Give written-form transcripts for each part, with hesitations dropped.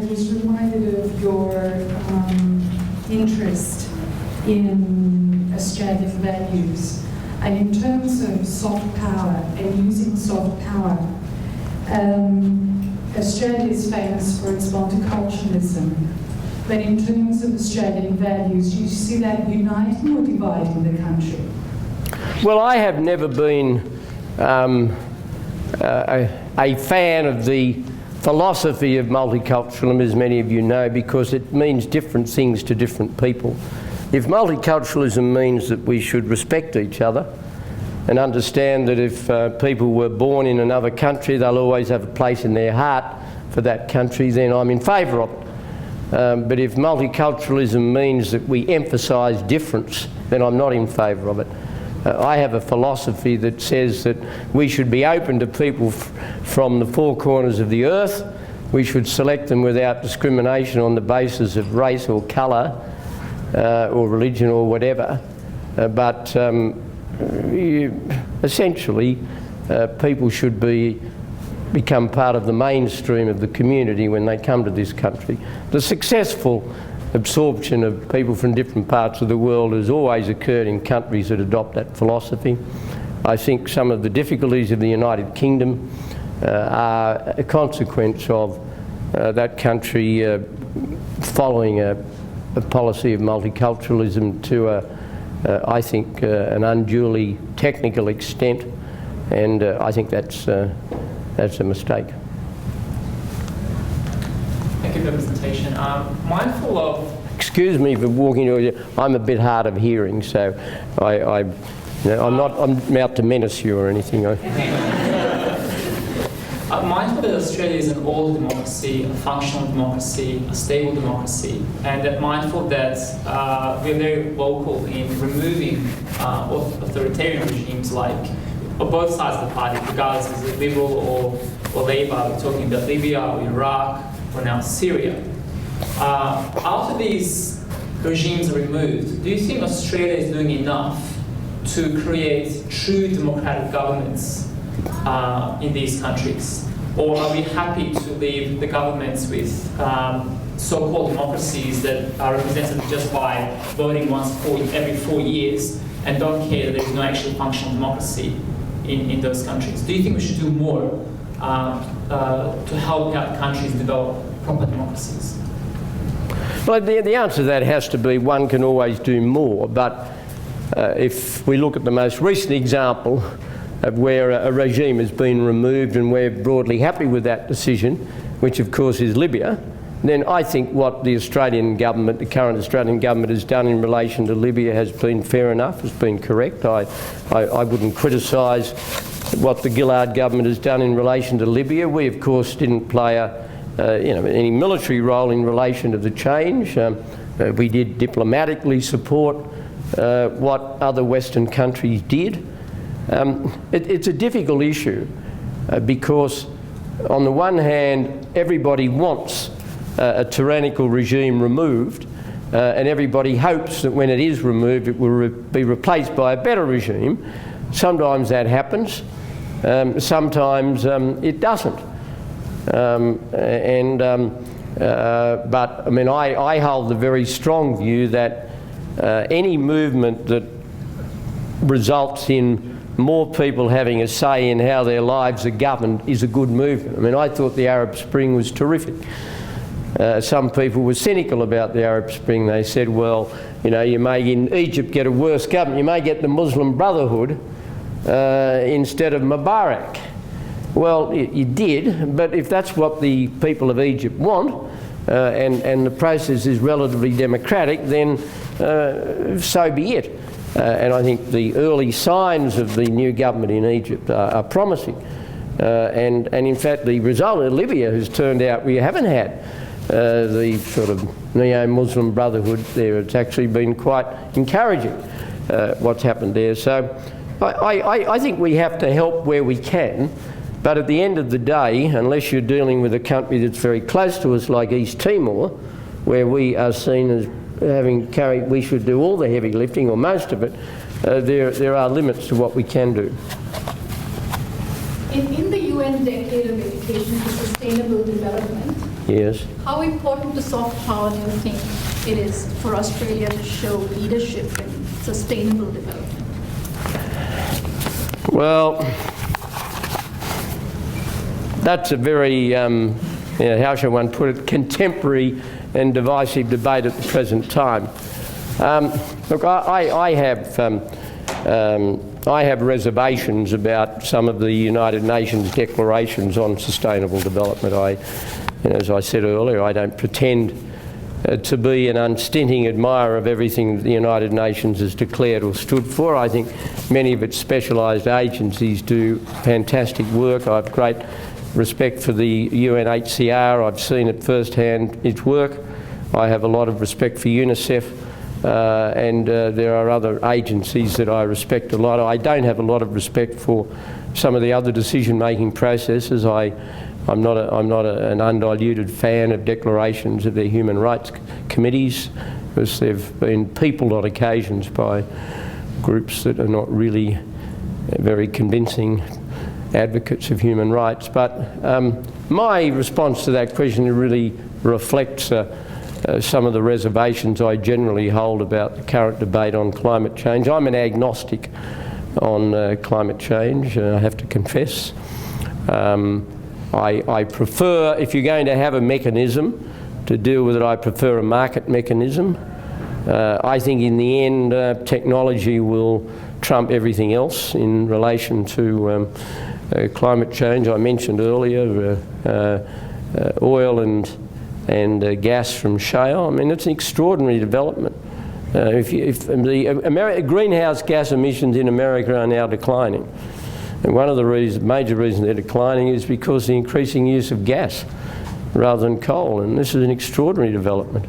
was reminded of your interest in Australian values. And in terms of soft power and using soft power, Australia is famous for its multiculturalism. But in terms of Australian values, do you see that uniting or dividing the country? Well, I have never been a fan of the philosophy of multiculturalism, as many of you know, because it means different things to different people. If multiculturalism means that we should respect each other and understand that if people were born in another country, they'll always have a place in their heart for that country, then I'm in favour of it. But if multiculturalism means that we emphasise difference, then I'm not in favour of it. I have a philosophy that says that we should be open to people from the four corners of the earth. We should select them without discrimination on the basis of race or colour or religion or whatever. But essentially, people should become part of the mainstream of the community when they come to this country. The successful absorption of people from different parts of the world has always occurred in countries that adopt that philosophy. I think some of the difficulties of the United Kingdom are a consequence of that country following a policy of multiculturalism to, I think, an unduly technical extent, and I think that's a mistake. Thank you for the presentation. Mindful of... Excuse me for walking over you. I'm a bit hard of hearing, so I'm not out to menace you or anything. Mindful that Australia is an old democracy, a functional democracy, a stable democracy, and that mindful that we're very vocal in removing authoritarian regimes like on both sides of the party, regardless if it's Liberal or Labour. We're talking about Libya or Iraq or now Syria. After these regimes are removed, do you think Australia is doing enough to create true democratic governments in these countries? Or are we happy to leave the governments with so-called democracies that are represented just by voting once every 4 years and don't care that there is no actual functional democracy in those countries? Do you think we should do more to help out countries develop proper democracies? Well, the answer to that has to be one can always do more, but if we look at the most recent example of where a regime has been removed and we're broadly happy with that decision, which of course is Libya, then I think what the Australian government, the current Australian government has done in relation to Libya has been fair enough, has been correct. I wouldn't criticise what the Gillard government has done in relation to Libya. We of course didn't play any military role in relation to the change. We did diplomatically support what other Western countries did. It's a difficult issue because on the one hand everybody wants a tyrannical regime removed and everybody hopes that when it is removed it will be replaced by a better regime. Sometimes that happens, sometimes it doesn't. But I mean, I hold the very strong view that any movement that results in more people having a say in how their lives are governed is a good movement. I mean, I thought the Arab Spring was terrific. Some people were cynical about the Arab Spring. They said, well, you may in Egypt get a worse government. You may get the Muslim Brotherhood instead of Mubarak. Well, you did, but if that's what the people of Egypt want, and the process is relatively democratic, then so be it. And I think the early signs of the new government in Egypt are promising. And in fact, the result of Libya has turned out we haven't had the sort of neo-Muslim Brotherhood there. It's actually been quite encouraging what's happened there. So I think we have to help where we can. But at the end of the day, unless you're dealing with a country that's very close to us like East Timor, where we are seen as we should do all the heavy lifting or most of it, there are limits to what we can do. In the UN Decade of Education for Sustainable Development, Yes. How important the soft power do you think it is for Australia to show leadership in sustainable development? Well, that's a very, how shall one put it, contemporary and divisive debate at the present time. Look, I have reservations about some of the United Nations declarations on sustainable development. As I said earlier, I don't pretend to be an unstinting admirer of everything that the United Nations has declared or stood for. I think many of its specialised agencies do fantastic work. I have great respect for the UNHCR. I've seen it firsthand, its work. I have a lot of respect for UNICEF, and there are other agencies that I respect a lot. I don't have a lot of respect for some of the other decision-making processes. I'm not an undiluted fan of declarations of their human rights committees, because they've been peopled on occasions by groups that are not really very convincing advocates of human rights. But my response to that question really reflects some of the reservations I generally hold about the current debate on climate change. I'm an agnostic on climate change, I have to confess. I prefer, if you're going to have a mechanism to deal with it, I prefer a market mechanism. I think in the end technology will trump everything else in relation to climate change. I mentioned earlier oil and gas from shale. I mean, it's an extraordinary development. If the greenhouse gas emissions in America are now declining, and one of the major reasons they're declining is because of the increasing use of gas rather than coal, and this is an extraordinary development.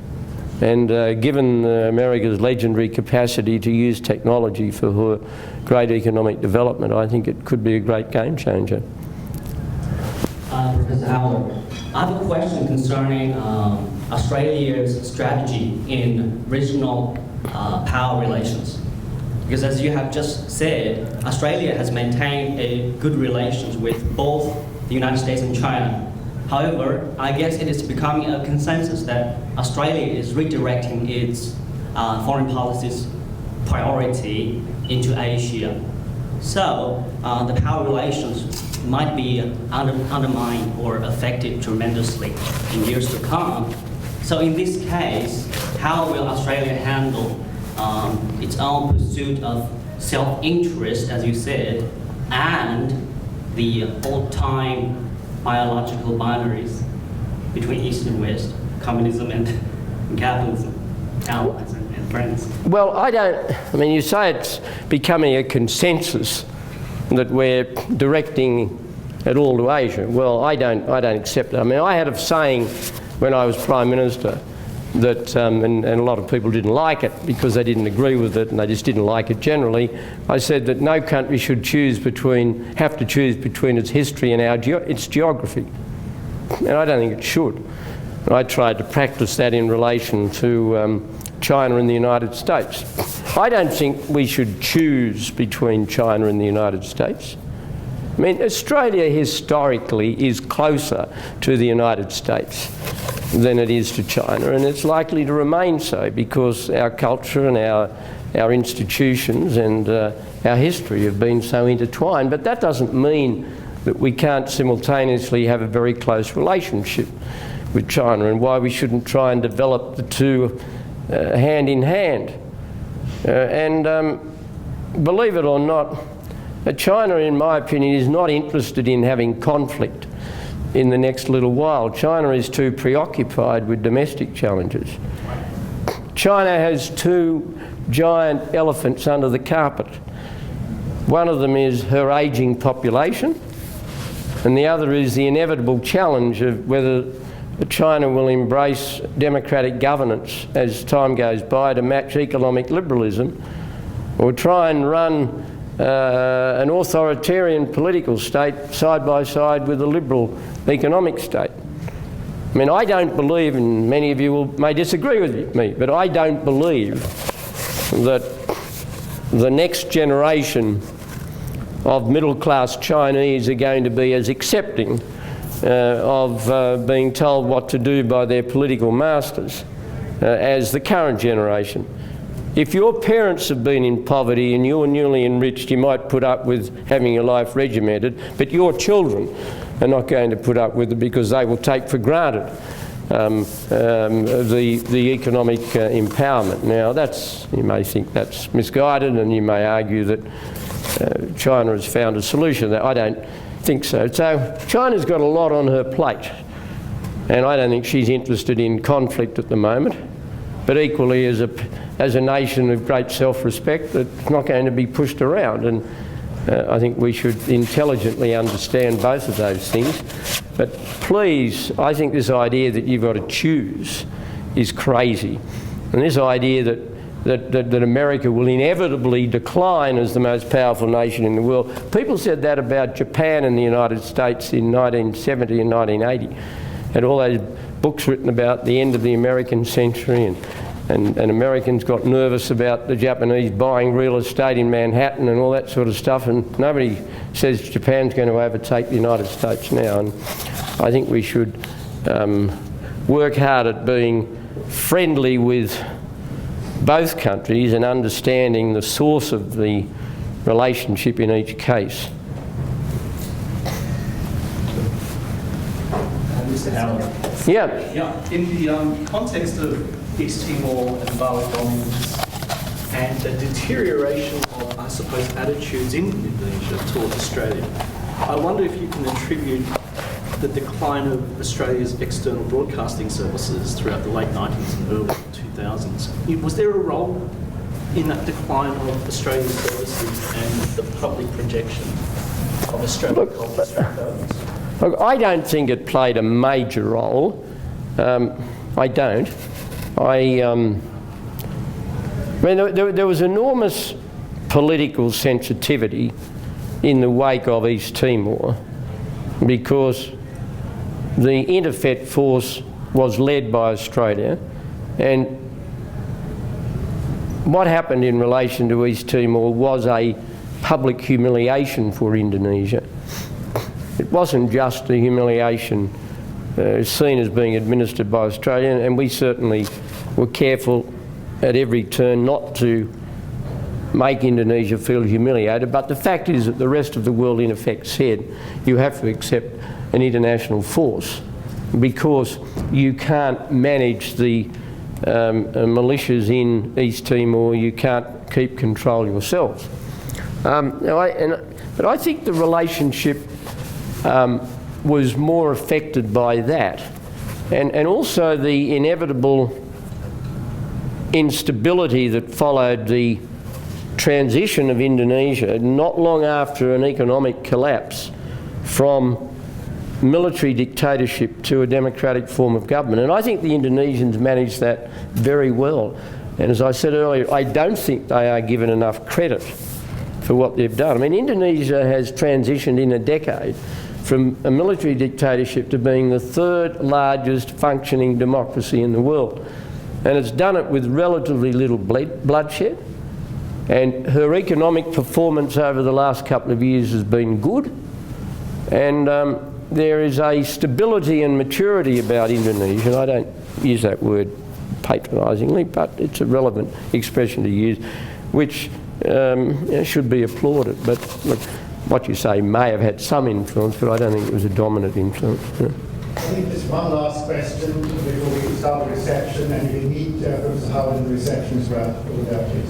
And given America's legendary capacity to use technology for her great economic development, I think it could be a great game changer. Professor Howard, I have a question concerning Australia's strategy in regional power relations. Because as you have just said, Australia has maintained a good relations with both the United States and China. However, I guess it is becoming a consensus that Australia is redirecting its foreign policy's priority into Asia. So the power relations might be undermined or affected tremendously in years to come. So in this case, how will Australia handle its own pursuit of self-interest, as you said, and the old-time biological binaries between East and West, communism and capitalism, allies and friends? Well, I mean, you say it's becoming a consensus that we're directing it all to Asia. Well, I don't accept that. I mean, I had a saying when I was Prime Minister that, and a lot of people didn't like it because they didn't agree with it and they just didn't like it generally. I said that no country should have to choose between its history and its geography. And I don't think it should. And I tried to practice that in relation to China and the United States. I don't think we should choose between China and the United States. I mean, Australia historically is closer to the United States than it is to China, and it's likely to remain so because our culture and our institutions and our history have been so intertwined. But that doesn't mean that we can't simultaneously have a very close relationship with China, and why we shouldn't try and develop the two hand in hand. Believe it or not, China, in my opinion, is not interested in having conflict in the next little while. China is too preoccupied with domestic challenges. China has two giant elephants under the carpet. One of them is her ageing population, and the other is the inevitable challenge of whether China will embrace democratic governance as time goes by to match economic liberalism, or try and run an authoritarian political state side by side with a liberal economic state. I mean, I don't believe, and many of you may disagree with me, but I don't believe that the next generation of middle-class Chinese are going to be as accepting of being told what to do by their political masters as the current generation. If your parents have been in poverty and you're newly enriched, you might put up with having your life regimented, but your children are not going to put up with it because they will take for granted the economic empowerment. Now, you may think that's misguided, and you may argue that China has found a solution. I don't think so. So China's got a lot on her plate, and I don't think she's interested in conflict at the moment. But equally, as a nation of great self-respect, it's not going to be pushed around. And I think we should intelligently understand both of those things. But please, I think this idea that you've got to choose is crazy. And this idea that America will inevitably decline as the most powerful nation in the world. People said that about Japan and the United States in 1970 and 1980. And all those books written about the end of the American century, and Americans got nervous about the Japanese buying real estate in Manhattan and all that sort of stuff, and nobody says Japan's going to overtake the United States now. And I think we should work hard at being friendly with both countries and understanding the source of the relationship in each case. Mr. Howard. Yeah. In the context of East Timor and Bali bombings and the deterioration of, I suppose, attitudes in Indonesia towards Australia, I wonder if you can attribute the decline of Australia's external broadcasting services throughout the late 90s and early 2000s. Was there a role in that decline of Australian services and the public projection of Australian culture through those? Look, I don't think it played a major role. I don't. I mean, there was enormous political sensitivity in the wake of East Timor because the interfet force was led by Australia, and what happened in relation to East Timor was a public humiliation for Indonesia. It wasn't just a humiliation seen as being administered by Australia, and we certainly were careful at every turn not to make Indonesia feel humiliated. But the fact is that the rest of the world in effect said you have to accept an international force because you can't manage the militias in East Timor, you can't keep control yourselves. But I think the relationship was more affected by that, and also the inevitable instability that followed the transition of Indonesia not long after an economic collapse from military dictatorship to a democratic form of government. And I think the Indonesians managed that very well. And as I said earlier, I don't think they are given enough credit for what they've done. I mean, Indonesia has transitioned in a decade from a military dictatorship to being the third largest functioning democracy in the world. And it's done it with relatively little bloodshed. And her economic performance over the last couple of years has been good. And there is a stability and maturity about Indonesia. I don't use that word patronisingly, but it's a relevant expression to use, which should be applauded. But look, what you say may have had some influence, but I don't think it was a dominant influence. Yeah. I think there's one last question before we start the reception, and you need Professor Howard in the reception as well.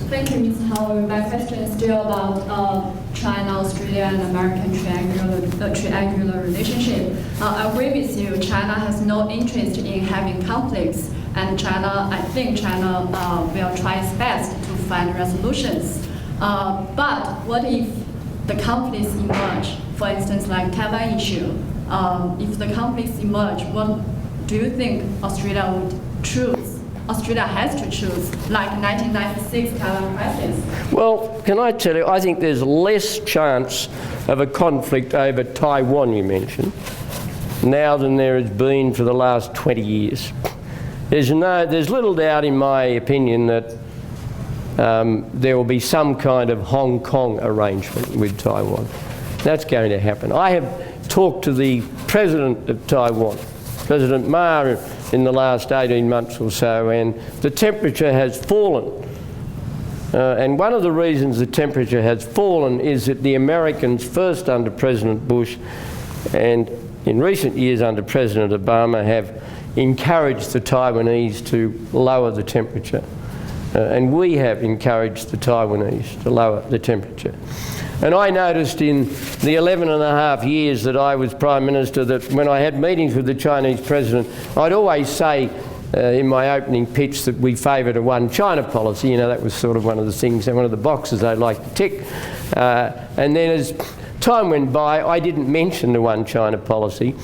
Thank you, Mr. Howard. My question is still about China, Australia, and American triangular relationship. I agree with you. China has no interest in having conflicts, and I think China will try its best to find resolutions. But what if the conflicts emerge? For instance, like Taiwan issue. If the conflicts emerge, what do you think Australia would choose? Australia has to choose, like 1996 Taiwan crisis. Well, can I tell you, I think there's less chance of a conflict over Taiwan, you mentioned, now than there has been for the last 20 years. There's little doubt, in my opinion, that there will be some kind of Hong Kong arrangement with Taiwan. That's going to happen. I have talked to the president of Taiwan, President Ma, in the last 18 months or so, and the temperature has fallen. And one of the reasons the temperature has fallen is that the Americans, first under President Bush and in recent years under President Obama, have encouraged the Taiwanese to lower the temperature. And we have encouraged the Taiwanese to lower the temperature. And I noticed in the 11 and a half years that I was Prime Minister that when I had meetings with the Chinese President, I'd always say in my opening pitch that we favoured a one China policy. You know, that was sort of one of the things, one of the boxes they'd like to tick. And then as time went by, I didn't mention the one China policy.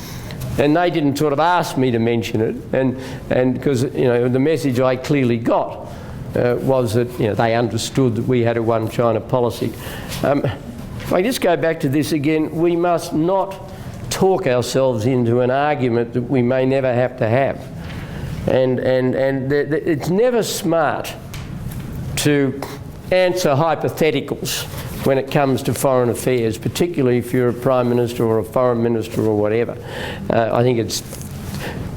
And they didn't sort of ask me to mention it. And because, you know, the message I clearly got was that, you know, they understood that we had a one China policy. If I just go back to this again, we must not talk ourselves into an argument that we may never have to have. And it's never smart to answer hypotheticals when it comes to foreign affairs, particularly if you're a Prime Minister or a Foreign Minister or whatever. I think it's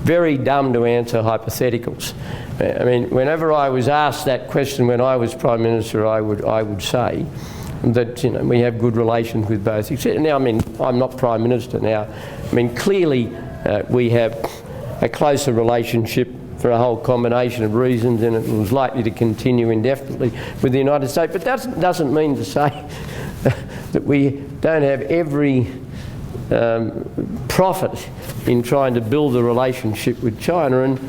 very dumb to answer hypotheticals. I mean, whenever I was asked that question when I was Prime Minister, I would say that, you know, we have good relations with both. Now, I mean, I'm not Prime Minister now. I mean, clearly we have a closer relationship for a whole combination of reasons, and it was likely to continue indefinitely with the United States. But that doesn't mean to say that we don't have every profit in trying to build a relationship with China. And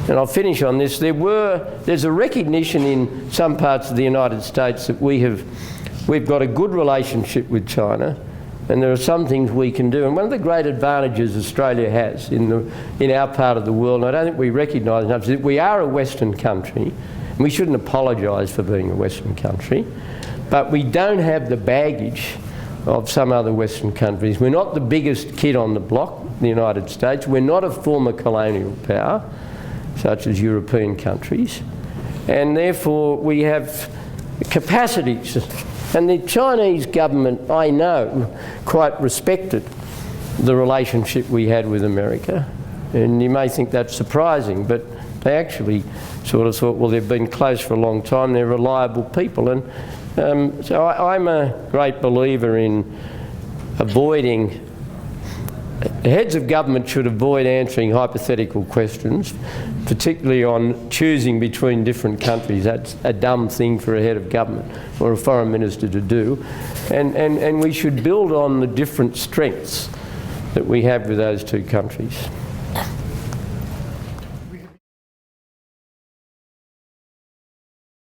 I'll finish on this. There's a recognition in some parts of the United States that we've got a good relationship with China, and there are some things we can do. And one of the great advantages Australia has in our part of the world, and I don't think we recognise enough, is that we are a Western country, and we shouldn't apologise for being a Western country, but we don't have the baggage of some other Western countries. We're not the biggest kid on the block, the United States. We're not a former colonial power, such as European countries, and therefore we have capacities. And the Chinese government, I know, quite respected the relationship we had with America. And you may think that's surprising, but they actually sort of thought, well, they've been close for a long time, they're reliable people. And so I'm a great believer in avoiding, heads of government should avoid answering hypothetical questions, particularly on choosing between different countries. That's a dumb thing for a head of government or a foreign minister to do. And we should build on the different strengths that we have with those two countries.